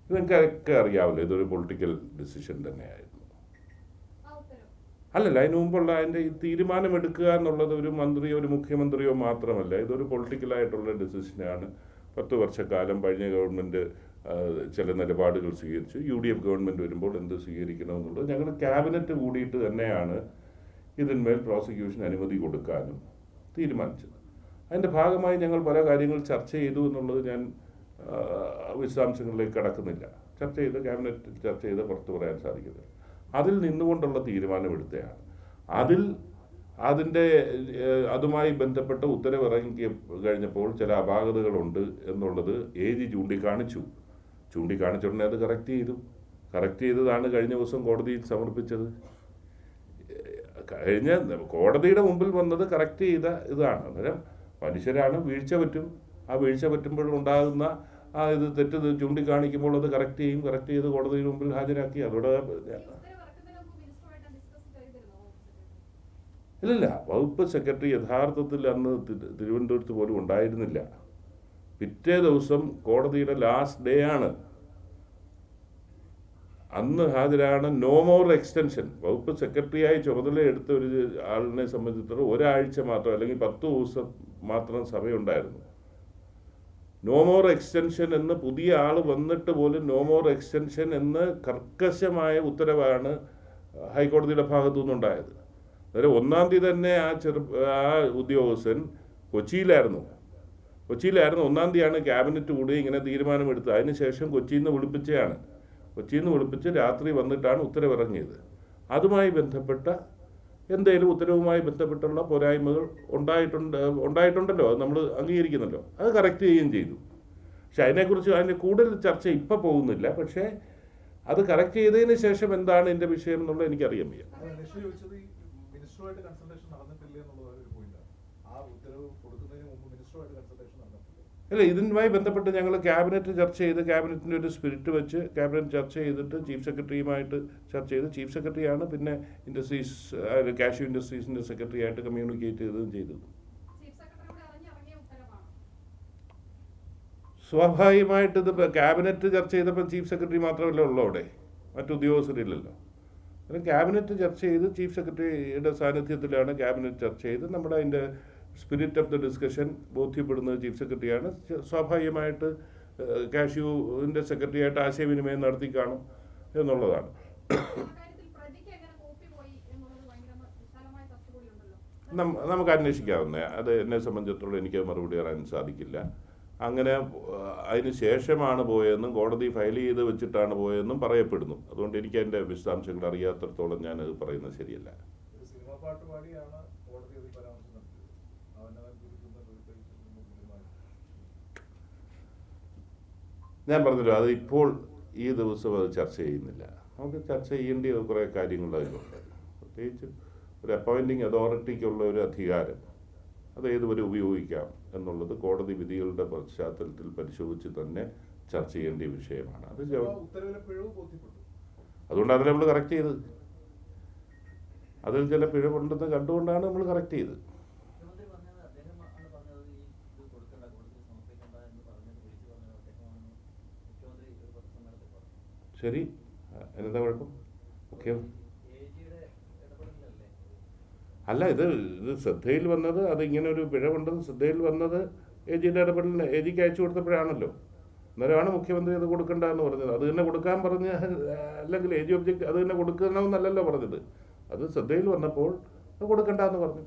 നിങ്ങൾക്കൊക്കെ അറിയാമല്ലോ, ഇതൊരു പൊളിറ്റിക്കൽ ഡിസിഷൻ തന്നെയായിരുന്നു. അല്ലല്ല, അതിന് മുമ്പുള്ള അതിൻ്റെ ഈ തീരുമാനമെടുക്കുക എന്നുള്ളത് ഒരു മന്ത്രിയോ ഒരു മുഖ്യമന്ത്രിയോ മാത്രമല്ല, ഇതൊരു പൊളിറ്റിക്കലായിട്ടുള്ള ഡിസിഷനാണ്. 10 വർഷക്കാലം കഴിഞ്ഞ ഗവൺമെൻറ് ചില നിലപാടുകൾ സ്വീകരിച്ചു. UDF ഗവൺമെൻറ് വരുമ്പോൾ എന്ത് സ്വീകരിക്കണമെന്നുള്ളത് ഞങ്ങൾ ക്യാബിനറ്റ് കൂടിയിട്ട് തന്നെയാണ് ഇതിന്മേൽ പ്രോസിക്യൂഷൻ അനുമതി കൊടുക്കാനും തീരുമാനിച്ചത്. അതിൻ്റെ ഭാഗമായി ഞങ്ങൾ പല കാര്യങ്ങൾ ചർച്ച ചെയ്തു എന്നുള്ളത് ഞാൻ വിശദാംശങ്ങളിലേക്ക് കടക്കുന്നില്ല. ക്യാബിനറ്റ് ചർച്ച ചെയ്ത് പുറത്ത് പറയാൻ സാധിക്കുന്നത് അതിൽ നിന്നുകൊണ്ടുള്ള തീരുമാനമെടുത്തതാണ്. അതുമായി ബന്ധപ്പെട്ട ഉത്തരവിറങ്ങി കഴിഞ്ഞപ്പോൾ ചില അപാകതകളുണ്ട് എന്നുള്ളത് AG ചൂണ്ടിക്കാണിച്ച ഉടനെ അത് കറക്റ്റ് ചെയ്തതാണ് കഴിഞ്ഞ ദിവസം കോടതിയിൽ സമർപ്പിച്ചത്. കോടതിയുടെ മുമ്പിൽ വന്നത് കറക്റ്റ് ചെയ്ത ഇതാണ്. അന്നേരം മനുഷ്യരാണ്, വീഴ്ച പറ്റും. ആ വീഴ്ച പറ്റുമ്പോഴുണ്ടാകുന്ന ഇത് തെറ്റ് ചൂണ്ടിക്കാണിക്കുമ്പോൾ അത് കറക്റ്റ് ചെയ്ത് കോടതിയുടെ മുമ്പിൽ ഹാജരാക്കി. അതോടെ ഇല്ലില്ല, വകുപ്പ് സെക്രട്ടറി യഥാർത്ഥത്തിൽ അന്ന് തിരുവനന്തപുരത്ത് പോലും ഉണ്ടായിരുന്നില്ല. പിറ്റേ ദിവസം കോടതിയുടെ ലാസ്റ്റ് ഡേ ആണ്. അന്ന് ഹാജരാണ്. No more extension. വകുപ്പ് സെക്രട്ടറിയായി ചുമതല എടുത്ത ഒരു ആളിനെ സംബന്ധിച്ചിടത്തോളം ഒരാഴ്ച മാത്രം അല്ലെങ്കിൽ 10 ദിവസം മാത്രം സഭയുണ്ടായിരുന്നു. നോ മോർ എക്സ്റ്റൻഷൻ എന്ന് പുതിയ ആൾ വന്നിട്ട് പോലും നോ മോർ എക്സ്റ്റൻഷൻ എന്ന് കർക്കശമായ ഉത്തരവാണ് ഹൈക്കോടതിയുടെ ഭാഗത്തു നിന്നുണ്ടായത്. അതായത് 1-ാം തീയതി തന്നെ ആ ഉദ്യോഗസ്ഥൻ കൊച്ചിയിലായിരുന്നു. 1-ാം തീയതിയാണ് ക്യാബിനറ്റ് കൂടി ഇങ്ങനെ തീരുമാനമെടുത്തത്. അതിനുശേഷം കൊച്ചിയിൽ നിന്ന് വിളിപ്പിച്ച് രാത്രി വന്നിട്ടാണ് ഉത്തരവിറങ്ങിയത്. അതുമായി ബന്ധപ്പെട്ട ഉത്തരവുമായി ബന്ധപ്പെട്ടുള്ള പോരായ്മകൾ ഉണ്ടായിട്ടുണ്ടല്ലോ, അത് നമ്മൾ അംഗീകരിക്കുന്നല്ലോ. അത് കറക്റ്റ് ചെയ്യുകയും ചെയ്തു. പക്ഷെ അതിൻ്റെ കൂടുതൽ ചർച്ച ഇപ്പം പോകുന്നില്ല. പക്ഷേ അത് കറക്റ്റ് ചെയ്തതിന് ശേഷം എന്താണ് എൻ്റെ വിഷയം എന്നുള്ളത് എനിക്കറിയാൻ വയ്യ. അല്ല, ഇതിനുമായി ബന്ധപ്പെട്ട് ഞങ്ങൾ ക്യാബിനറ്റ് ചർച്ച ചെയ്ത് ക്യാബിനറ്റിൻ്റെ ഒരു സ്പിരിറ്റ് വെച്ച് ക്യാബിനറ്റ് ചർച്ച ചെയ്തിട്ട് ചീഫ് സെക്രട്ടറിയുമായിട്ട് ചർച്ച ചെയ്ത് ചീഫ് സെക്രട്ടറിയാണ് പിന്നെ കാഷ്യൂ ഇൻഡസ്ട്രീസിൻ്റെ സെക്രട്ടറി ആയിട്ട് കമ്മ്യൂണിക്കേറ്റ് ചെയ്തത്. സ്വാഭാവികമായിട്ട് ഇത് ക്യാബിനറ്റ് ചർച്ച ചെയ്തപ്പോൾ ചീഫ് സെക്രട്ടറി മാത്രമല്ല ഉള്ളൂ, അവിടെ മറ്റുദ്യോഗസ്ഥരില്ലല്ലോ. അങ്ങനെ ക്യാബിനറ്റ് ചർച്ച ചെയ്ത് ചീഫ് സെക്രട്ടറിയുടെ സാന്നിധ്യത്തിലാണ് ക്യാബിനറ്റ് ചർച്ച ചെയ്ത് നമ്മുടെ അതിൻ്റെ സ്പിരിറ്റ് ഓഫ് ദ ഡിസ്കഷൻ ബോധ്യപ്പെടുന്നത് ചീഫ് സെക്രട്ടറിയാണ്. സ്വാഭാവികമായിട്ട് കാഷ്യൂവിൻ്റെ സെക്രട്ടറിയായിട്ട് ആശയവിനിമയം നടത്തി കാണും എന്നുള്ളതാണ്. നമുക്ക് അന്വേഷിക്കാവുന്ന അത് എന്നെ സംബന്ധിച്ചിടത്തോളം എനിക്ക് മറുപടി പറയാൻ സാധിക്കില്ല. അങ്ങനെ അതിന് ശേഷമാണ് പോയതെന്നും കോടതി ഫയൽ ചെയ്ത് വെച്ചിട്ടാണ് പോയതെന്നും പറയപ്പെടുന്നു. അതുകൊണ്ട് എനിക്ക് അതിൻ്റെ വിശദാംശങ്ങൾ അറിയാത്തടത്തോളം ഞാനത് പറയുന്നത് ശരിയല്ല. ഞാൻ പറഞ്ഞല്ലോ, അത് ഇപ്പോൾ ഈ ദിവസം അത് ചർച്ച ചെയ്യുന്നില്ല. നമുക്ക് ചർച്ച ചെയ്യേണ്ട കുറേ കാര്യങ്ങൾ അതിലുണ്ട്. പ്രത്യേകിച്ച് ഒരു അപ്പോയിൻറ്റിങ് അതോറിറ്റിക്കുള്ള ഒരു അധികാരം അത് ഏതുവരെ ഉപയോഗിക്കാം എന്നുള്ളത് കോടതി വിധികളുടെ പശ്ചാത്തലത്തിൽ പരിശോധിച്ച് തന്നെ ചർച്ച ചെയ്യേണ്ട വിഷയമാണ്. അതുകൊണ്ട് അതിൽ നമ്മൾ കറക്റ്റ് ചെയ്തത്, അതിൽ ചില പിഴവുണ്ടെന്ന് കണ്ടുകൊണ്ടാണ് നമ്മൾ കറക്റ്റ് ചെയ്തത്. ശരി, എന്താ കുഴപ്പം? ഓക്കെ. അല്ല, ഇത് ശ്രദ്ധയിൽ വന്നത്, അതിങ്ങനെ ഒരു പിഴവുണ്ടെന്ന് ശ്രദ്ധയിൽ വന്നത് AGയുടെ ഇടപെടലിന് AGക്ക് അയച്ചു കൊടുത്തപ്പോഴാണല്ലോ. അന്നേരമാണ് മുഖ്യമന്ത്രി അത് കൊടുക്കണ്ടെന്ന് പറഞ്ഞത്. അത് തന്നെ കൊടുക്കാൻ പറഞ്ഞ്, അല്ലെങ്കിൽ AG ഒബ്ജക്റ്റ് അത് തന്നെ കൊടുക്കണമെന്നല്ലല്ലോ പറഞ്ഞത്. അത് ശ്രദ്ധയിൽ വന്നപ്പോൾ അത് കൊടുക്കണ്ടെന്ന് പറഞ്ഞു.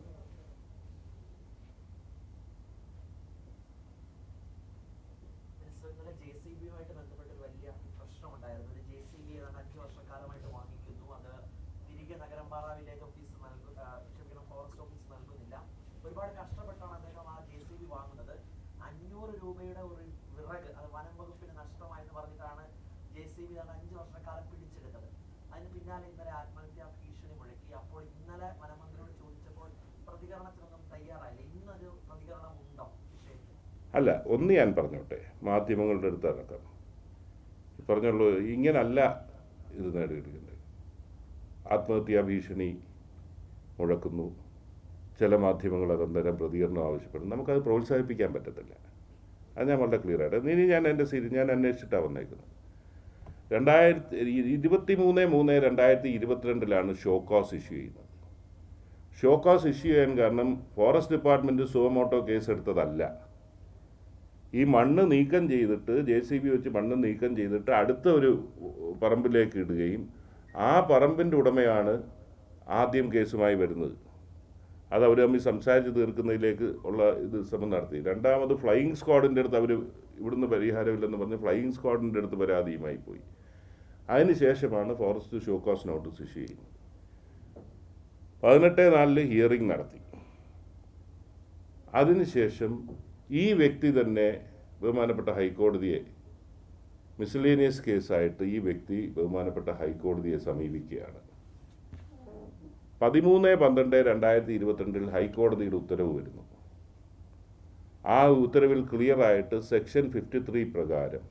ഒരുപാട് കഷ്ടപ്പെട്ടാണ് അദ്ദേഹം ആ JCB വാങ്ങുന്നത്. 500 രൂപയുടെ ഒരു വിറക് അത് വനം വകുപ്പിന് നഷ്ടമായെന്ന് പറഞ്ഞിട്ടാണ് JCB 5 വർഷക്കാലം പിടിച്ചെടുത്തത്. അതിന് പിന്നാലെ ഇന്നലെ ആത്മഹത്യാ ഭീഷണി മുഴക്കി. അപ്പോൾ ഇന്നലെ വനമന്ത്രിയോട് ചോദിച്ചപ്പോൾ പ്രതികരണത്തിനൊന്നും തയ്യാറായില്ല. ഇന്നൊരു പ്രതികരണം ഉണ്ടോ വിഷയത്തിൽ? അല്ല, ഒന്ന് ഞാൻ പറഞ്ഞോട്ടെ, മാധ്യമങ്ങളുടെ അടുത്ത് അടക്കം പറഞ്ഞുള്ളൂ, ഇങ്ങനല്ല ഇത് നേടിയെടുക്കേണ്ടത്. ആത്മഹത്യാ ഭീഷണി മുഴക്കുന്നു, ചില മാധ്യമങ്ങൾ അതെന്തരം പ്രതികരണം ആവശ്യപ്പെടും. നമുക്കത് പ്രോത്സാഹിപ്പിക്കാൻ പറ്റത്തില്ല. അത് ഞാൻ വളരെ ക്ലിയർ ആയിട്ട് ഞാൻ അന്വേഷിച്ചിട്ടാണ് വന്നേക്കുന്നത്. 23/3/2022 ഷോക്കോസ് ഇഷ്യൂ ചെയ്യുന്നത്. ഷോക്കോസ് ഇഷ്യൂ ചെയ്യാൻ കാരണം ഫോറസ്റ്റ് ഡിപ്പാർട്ട്മെൻറ്റ് സുവമോട്ടോ കേസ് എടുത്തതല്ല. ഈ മണ്ണ് നീക്കം ചെയ്തിട്ട് JCB വെച്ച് മണ്ണ് നീക്കം ചെയ്തിട്ട് അടുത്ത ഒരു പറമ്പിലേക്ക് ഇടുകയും ആ പറമ്പിൻ്റെ ഉടമയാണ് ആദ്യം കേസുമായി വരുന്നത്. അത് അവർ തമ്മിൽ സംസാരിച്ച് തീർക്കുന്നതിലേക്ക് ഉള്ള ഇത് ശ്രമം നടത്തി. രണ്ടാമത് ഫ്ലൈയിങ് സ്ക്വാഡിൻ്റെ അടുത്ത് അവർ ഇവിടുന്ന് പരിഹാരമില്ലെന്ന് പറഞ്ഞ് ഫ്ലൈയിങ് സ്ക്വാഡിൻ്റെ അടുത്ത് പരാതിയുമായി പോയി. അതിനുശേഷമാണ് ഫോറസ്റ്റ് ഷോക്കോസ് നോട്ടീസ് ഇഷ്യൂ ചെയ്യുന്നത്. 18/4 ഹിയറിംഗ് നടത്തി. അതിനുശേഷം ഈ വ്യക്തി തന്നെ ബഹുമാനപ്പെട്ട ഹൈക്കോടതിയെ മിസ്ലേനിയസ് കേസായിട്ട് ഈ വ്യക്തി ബഹുമാനപ്പെട്ട ഹൈക്കോടതിയെ സമീപിക്കുകയാണ്. 13/12/2022 ഹൈക്കോടതിയുടെ ഉത്തരവ് വരുന്നു. ആ ഉത്തരവിൽ ക്ലിയറായിട്ട് സെക്ഷൻ 53 പ്രകാരം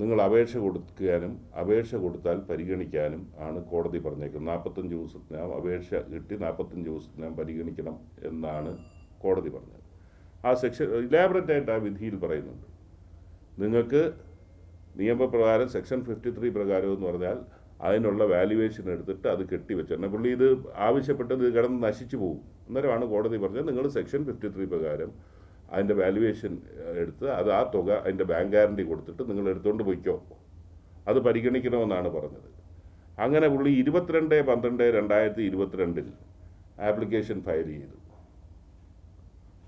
നിങ്ങൾ അപേക്ഷ കൊടുക്കാനും അപേക്ഷ കൊടുത്താൽ പരിഗണിക്കാനും ആണ് കോടതി പറഞ്ഞേക്കുന്നത്. 45 ദിവസത്തിനകം അപേക്ഷ കിട്ടി 45 ദിവസത്തിനകം പരിഗണിക്കണം എന്നാണ് കോടതി പറഞ്ഞത്. ആ സെക്ഷൻ ഇലാബറേറ്റായിട്ട് ആ വിധിയിൽ പറയുന്നുണ്ട്. നിങ്ങൾക്ക് നിയമപ്രകാരം സെക്ഷൻ 53 പ്രകാരം എന്ന് പറഞ്ഞാൽ അതിനുള്ള വാല്യുവേഷൻ എടുത്തിട്ട് അത് കെട്ടിവെച്ചാൽ പുള്ളി ഇത് ആവശ്യപ്പെട്ടത് കിടന്ന് നശിച്ചു പോകും. അന്നേരമാണ് കോടതി പറഞ്ഞത് നിങ്ങൾ സെക്ഷൻ 53 പ്രകാരം അതിൻ്റെ വാല്യുവേഷൻ എടുത്ത് അത് ആ തുക അതിൻ്റെ ബാങ്ക് ഗ്യാരണ്ടി കൊടുത്തിട്ട് നിങ്ങൾ എടുത്തുകൊണ്ട് പോയിക്കോ, അത് പരിഗണിക്കണമെന്നാണ് പറഞ്ഞത്. അങ്ങനെ പുള്ളി 22/12/2022 ആപ്ലിക്കേഷൻ ഫയൽ ചെയ്തു.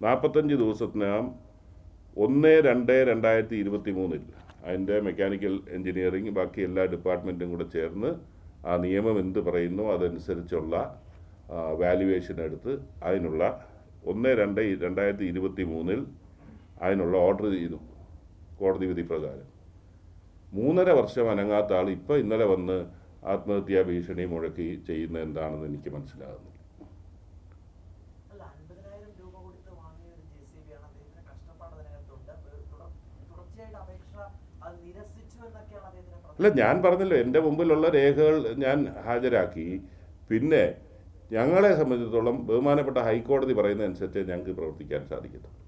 45 ദിവസത്തിനകം 1/2/2023 അതിൻ്റെ മെക്കാനിക്കൽ എൻജിനീയറിംഗ് ബാക്കി എല്ലാ ഡിപ്പാർട്ട്മെൻറ്റും കൂടെ ചേർന്ന് ആ നിയമം എന്ത് പറയുന്നു അതനുസരിച്ചുള്ള വാല്യുവേഷൻ എടുത്ത് അതിനുള്ള 1/2/2023 അതിനുള്ള ഓർഡർ ചെയ്തു കോടതി വിധി പ്രകാരം. 3.5 വർഷം അനങ്ങാത്ത ആൾ ഇപ്പോൾ ഇന്നലെ വന്ന് ആത്മഹത്യാ ഭീഷണി മുഴക്കി ചെയ്യുന്ന എന്താണെന്ന് എനിക്ക് മനസ്സിലാകുന്നില്ല. അല്ല, ഞാൻ പറഞ്ഞല്ലോ, എൻ്റെ മുമ്പിലുള്ള രേഖകൾ ഞാൻ ഹാജരാക്കി. പിന്നെ ഞങ്ങളെ സംബന്ധിച്ചിടത്തോളം ബഹുമാനപ്പെട്ട ഹൈക്കോടതി പറയുന്നതനുസരിച്ച് ഞങ്ങൾക്ക് പ്രവർത്തിക്കാൻ സാധിക്കത്തുള്ളൂ.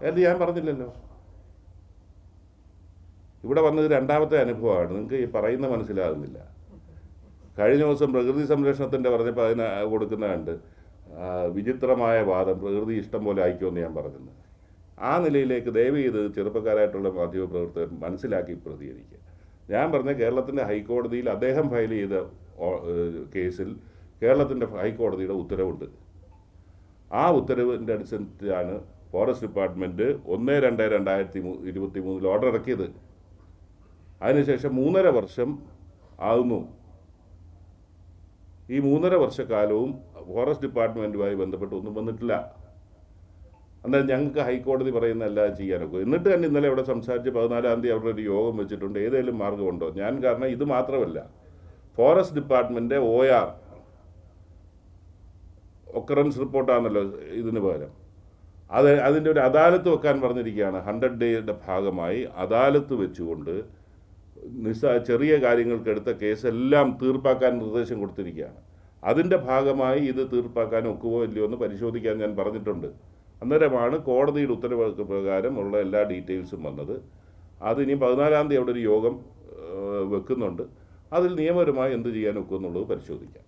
അത് ഞാൻ പറഞ്ഞില്ലല്ലോ. ഇവിടെ വന്നത് രണ്ടാമത്തെ അനുഭവമാണ്. നിങ്ങൾക്ക് ഈ പറയുന്ന മനസ്സിലാകുന്നില്ല. കഴിഞ്ഞ ദിവസം പ്രകൃതി സംരക്ഷണത്തിൻ്റെ പറഞ്ഞപ്പോൾ അതിന് കൊടുക്കുന്ന കണ്ട് വിചിത്രമായ വാദം, പ്രകൃതി ഇഷ്ടം പോലെ ആയിക്കുമെന്ന് ഞാൻ പറഞ്ഞത്. ആ നിലയിലേക്ക് ദയവ് ചെയ്ത് ചെറുപ്പക്കാരായിട്ടുള്ള മാധ്യമപ്രവർത്തകർ മനസ്സിലാക്കി പ്രതികരിക്കുക. ഞാൻ പറഞ്ഞ കേരളത്തിൻ്റെ ഹൈക്കോടതിയിൽ അദ്ദേഹം ഫയൽ ചെയ്ത കേസിൽ കേരളത്തിൻ്റെ ഹൈക്കോടതിയുടെ ഉത്തരവുണ്ട്. ആ ഉത്തരവിൻ്റെ അടിസ്ഥാനത്തിലാണ് ഫോറസ്റ്റ് ഡിപ്പാർട്ട്മെൻറ്റ് 1/2/2023 ഓർഡർ ഇറക്കിയത്. അതിനുശേഷം 3.5 വർഷം ആകുന്നു. ഈ 3.5 വർഷക്കാലവും ഫോറസ്റ്റ് ഡിപ്പാർട്ട്മെൻറ്റുമായി ബന്ധപ്പെട്ട് ഒന്നും വന്നിട്ടില്ല. എന്നാൽ ഞങ്ങൾക്ക് ഹൈക്കോടതി പറയുന്ന എല്ലാം ചെയ്യാനൊക്കെ. എന്നിട്ട് തന്നെ ഇന്നലെ അവിടെ സംസാരിച്ച് 14-ാം തീയതി അവിടെ ഒരു യോഗം വെച്ചിട്ടുണ്ട്. ഏതെങ്കിലും മാർഗമുണ്ടോ? ഞാൻ കാരണം ഇത് മാത്രമല്ല, ഫോറസ്റ്റ് ഡിപ്പാർട്ട്മെൻറ്റ് OR ഒക്കറൻസ് റിപ്പോർട്ടാണല്ലോ ഇതിന് പകരം, അതിൻ്റെ ഒരു അദാലത്ത് വെക്കാൻ പറഞ്ഞിരിക്കുകയാണ്. 100 ഡേയുടെ ഭാഗമായി അദാലത്ത് വെച്ചുകൊണ്ട് ചെറിയ കാര്യങ്ങൾക്കെടുത്ത കേസെല്ലാം തീർപ്പാക്കാൻ നിർദ്ദേശം കൊടുത്തിരിക്കുകയാണ്. അതിൻ്റെ ഭാഗമായി ഇത് തീർപ്പാക്കാൻ ഒക്കുമോ ഇല്ലയോ എന്ന് പരിശോധിക്കാൻ ഞാൻ പറഞ്ഞിട്ടുണ്ട്. അന്നേരമാണ് കോടതിയുടെ ഉത്തരവ് പ്രകാരം ഉള്ള എല്ലാ ഡീറ്റെയിൽസും വന്നത്. അതിനി 14-ാം തീയതി അവിടെ ഒരു യോഗം വെക്കുന്നുണ്ട്. അതിൽ നിയമപരമായി എന്ത് ചെയ്യാൻ ഒക്കുമെന്നുള്ളത് പരിശോധിക്കാം.